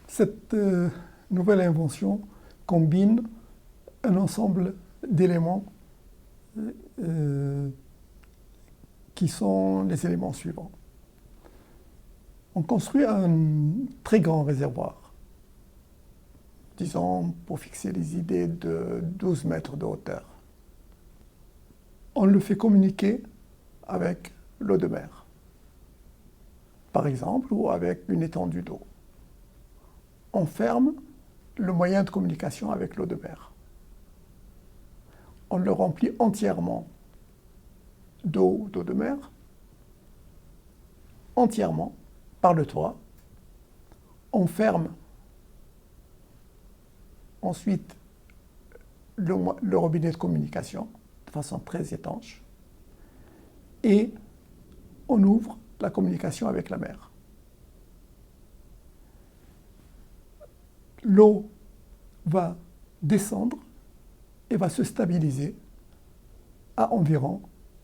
Cette nouvelle invention combine un ensemble d'éléments qui sont les éléments suivants. On construit un très grand réservoir, disons pour fixer les idées de 12 mètres de hauteur. On le fait communiquer avec l'eau de mer, par exemple, ou avec une étendue d'eau. On ferme le moyen de communication avec l'eau de mer. On le remplit entièrement d'eau de mer, entièrement par le toit. On ferme ensuite le robinet de communication de façon très étanche et on ouvre la communication avec la mer. L'eau va descendre et va se stabiliser à environ,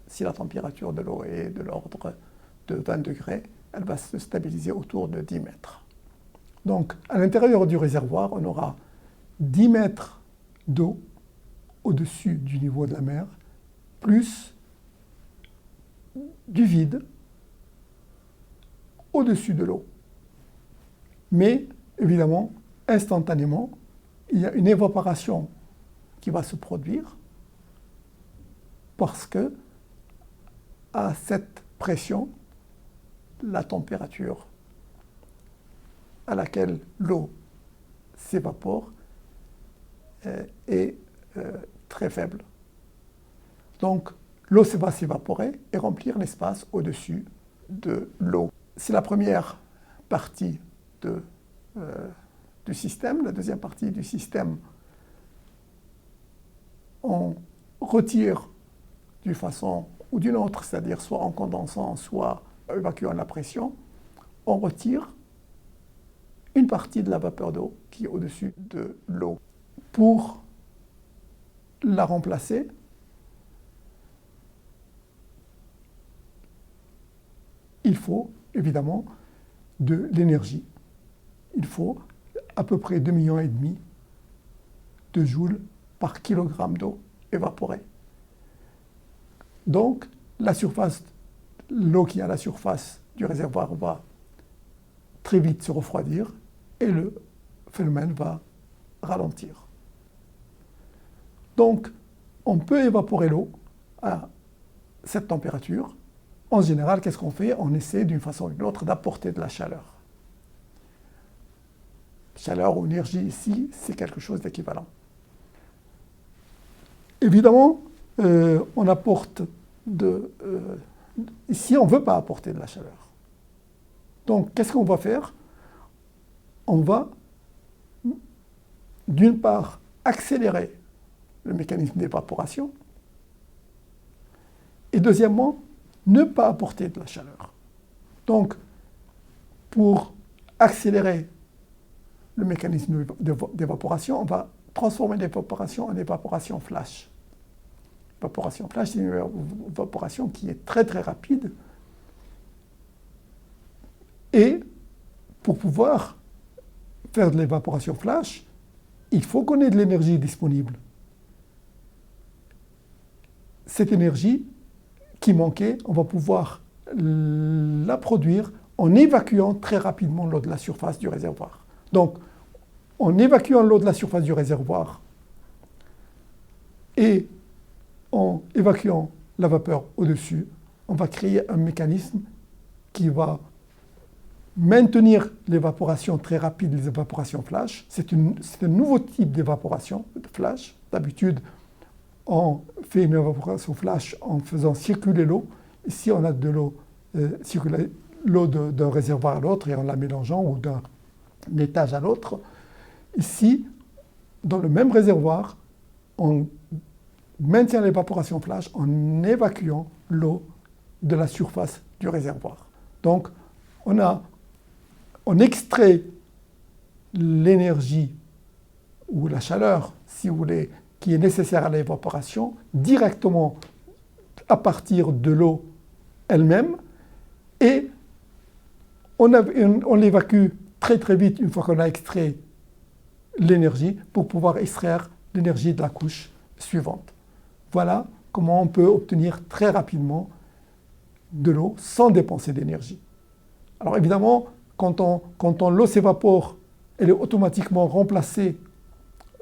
si la température de l'eau est de l'ordre de 20 degrés, elle va se stabiliser autour de 10 mètres. Donc, à l'intérieur du réservoir, on aura 10 mètres d'eau au-dessus du niveau de la mer, plus du vide au-dessus de l'eau. Mais, évidemment, instantanément, il y a une évaporation qui va se produire parce que, à cette pression, la température à laquelle l'eau s'évapore est très faible. Donc, l'eau va s'évaporer et remplir l'espace au-dessus de l'eau. C'est la première partie du système. La deuxième partie du système, on retire d'une façon ou d'une autre, c'est-à-dire soit en condensant, soit en évacuant la pression, on retire une partie de la vapeur d'eau qui est au-dessus de l'eau. Pour la remplacer, il faut évidemment de l'énergie. Il faut à peu près 2,5 millions de joules par kilogramme d'eau évaporée. Donc, l'eau qui est à la surface du réservoir va très vite se refroidir et le phénomène va ralentir. Donc, on peut évaporer l'eau à cette température. En général, qu'est-ce qu'on fait? On essaie d'une façon ou d'une autre d'apporter de la chaleur. Chaleur ou énergie ici, c'est quelque chose d'équivalent. Évidemment, on apporte ici, on ne veut pas apporter de la chaleur. Donc, qu'est-ce qu'on va faire? On va, d'une part, accélérer le mécanisme d'évaporation et deuxièmement, ne pas apporter de la chaleur. Donc, pour accélérer le mécanisme d'évaporation, on va transformer l'évaporation en évaporation flash. L'évaporation flash, c'est une évaporation qui est très très rapide. Et pour pouvoir faire de l'évaporation flash, il faut qu'on ait de l'énergie disponible. Cette énergie qui manquait, on va pouvoir la produire en évacuant très rapidement l'eau de la surface du réservoir. Donc, en évacuant l'eau de la surface du réservoir et en évacuant la vapeur au-dessus, on va créer un mécanisme qui va maintenir l'évaporation très rapide, les évaporations flash. C'est un nouveau type d'évaporation flash. D'habitude, on fait une évaporation flash en faisant circuler l'eau. Ici, on a de l'eau, circuler l'eau d'un réservoir à l'autre et en la mélangeant ou d'un étage à l'autre. Ici, dans le même réservoir, on maintient l'évaporation flash en évacuant l'eau de la surface du réservoir. Donc, on extrait l'énergie ou la chaleur, si vous voulez, qui est nécessaire à l'évaporation directement à partir de l'eau elle-même et on l'évacue très très vite une fois qu'on a extrait l'énergie pour pouvoir extraire l'énergie de la couche suivante. Voilà comment on peut obtenir très rapidement de l'eau sans dépenser d'énergie. Alors évidemment, quand l'eau s'évapore, elle est automatiquement remplacée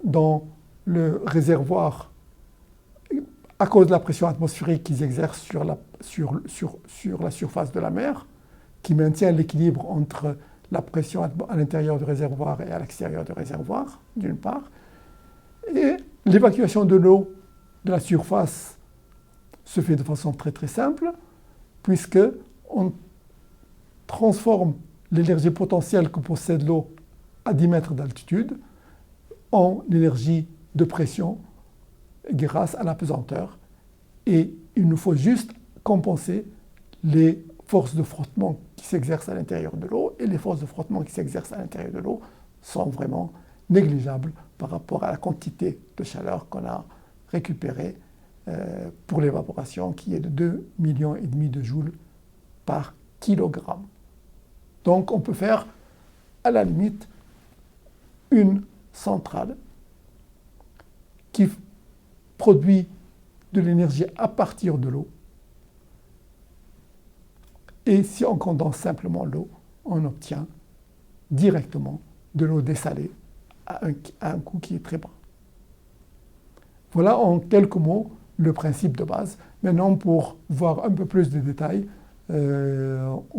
dans le réservoir à cause de la pression atmosphérique qu'ils exercent sur la surface de la mer, qui maintient l'équilibre entre la pression à l'intérieur du réservoir et à l'extérieur du réservoir, d'une part. Et l'évacuation de l'eau de la surface se fait de façon très très simple, puisque on transforme l'énergie potentielle que possède l'eau à 10 mètres d'altitude en énergie de pression grâce à la pesanteur. Et il nous faut juste compenser les forces de frottement qui s'exercent à l'intérieur de l'eau, et les forces de frottement qui s'exercent à l'intérieur de l'eau sont vraiment négligeables par rapport à la quantité de chaleur qu'on a récupérée pour l'évaporation, qui est de 2,5 millions de joules par kilogramme. Donc on peut faire à la limite une centrale qui produit de l'énergie à partir de l'eau. Et si on condense simplement l'eau, on obtient directement de l'eau dessalée à un coût qui est très bas. Voilà en quelques mots le principe de base. Maintenant, pour voir un peu plus de détails, il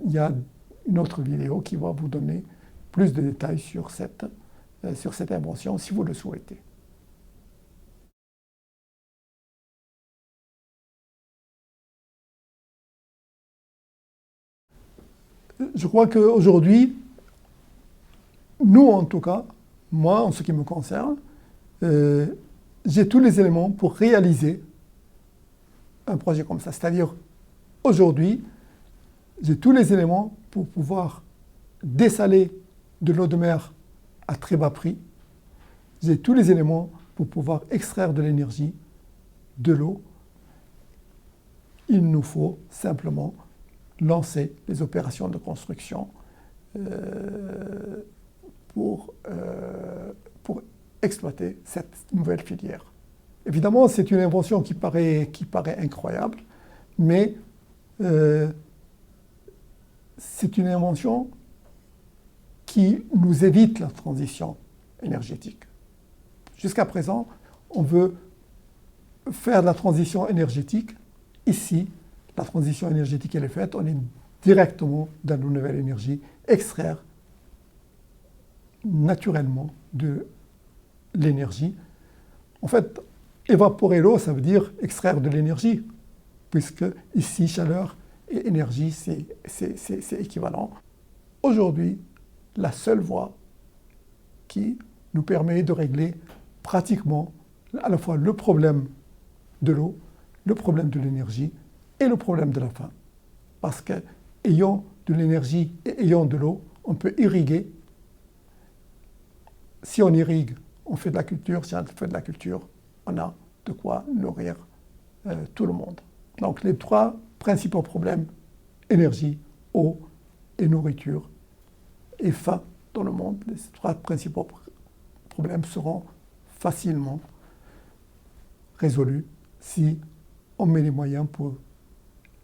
y a une autre vidéo qui va vous donner plus de détails sur cette invention si vous le souhaitez. Je crois qu'aujourd'hui, nous en tout cas, moi en ce qui me concerne, j'ai tous les éléments pour réaliser un projet comme ça. C'est-à-dire, aujourd'hui, j'ai tous les éléments pour pouvoir dessaler de l'eau de mer à très bas prix. J'ai tous les éléments pour pouvoir extraire de l'énergie de l'eau. Il nous faut simplement lancer les opérations de construction pour exploiter cette nouvelle filière. Évidemment, c'est une invention qui paraît incroyable, mais c'est une invention qui nous évite la transition énergétique. Jusqu'à présent, on veut faire de la transition énergétique. Ici, la transition énergétique, elle est faite, on est directement dans une nouvelle énergie, extraire naturellement de l'énergie. En fait, évaporer l'eau, ça veut dire extraire de l'énergie, puisque ici, chaleur et énergie, c'est équivalent. Aujourd'hui, la seule voie qui nous permet de régler pratiquement à la fois le problème de l'eau, le problème de l'énergie et le problème de la faim. Parce que ayant de l'énergie et ayant de l'eau, on peut irriguer. Si on irrigue, on fait de la culture. Si on fait de la culture, on a de quoi nourrir tout le monde. Donc les trois principaux problèmes, énergie, eau et nourriture, et faim dans le monde, les trois principaux problèmes seront facilement résolus si on met les moyens pour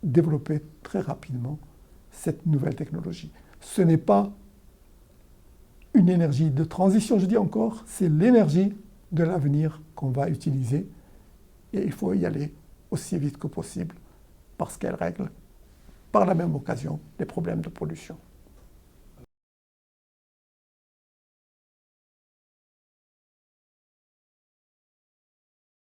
développer très rapidement cette nouvelle technologie. Ce n'est pas une énergie de transition, je dis encore, c'est l'énergie de l'avenir qu'on va utiliser et il faut y aller aussi vite que possible parce qu'elle règle par la même occasion les problèmes de pollution.